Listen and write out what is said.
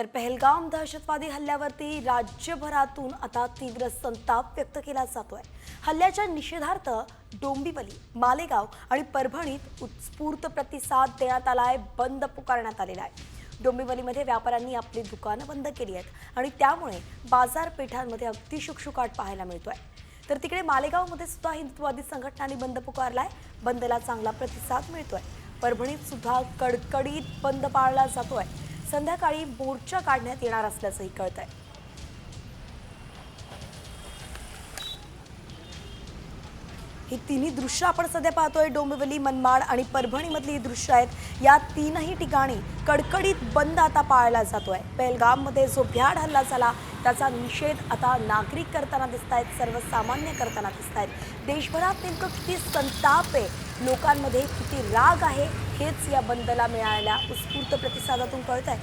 तर पहलगाम दहशतवादी हल्ल्यावरती राज्यभरातून आता तीव्र संताप व्यक्त केला जातोय। हल्ल्याच्या निषेधार्थ डोंबिवली, मालेगाव आणि परभणीत उत्स्फूर्त प्रतिसाद देण्यात आलाय। बंद पुकारण्यात आलेला आहे। डोंबिवलीमध्ये व्यापाऱ्यांनी आपली दुकानं बंद केली आहेत आणि त्यामुळे बाजारपेठांमध्ये अगदी शुकशुकाट पाहायला मिळतोय। तर तिकडे मालेगावमध्ये सुद्धा हिंदुत्ववादी संघटनांनी बंद पुकारलाय। बंदला चांगला प्रतिसाद मिळतोय। परभणीत सुद्धा कडकडीत बंद पाळला जातोय। संध्याकाळी मोर्चा काढण्यात येणार असल्याचंही कळतंय। ही तिन्ही दृश्य आपण सध्या पाहतोय। डोंबिवली, मनमाड आणि परभणीमधली ही दृश्य आहेत। या तीनही ठिकाणी कडकडीत बंद आता पाळला जातोय। पहलगाममध्ये जो भ्याड हल्ला झाला त्याचा निषेध आता नागरिक करताना दिसतायत, सर्वसामान्य करताना दिसतायत। देशभरात नेमकं किती संताप आहे, लोकांमध्ये किती राग आहे, हेच या बंदला मिळालेल्या उत्स्फूर्त प्रतिसादातून कळतंय।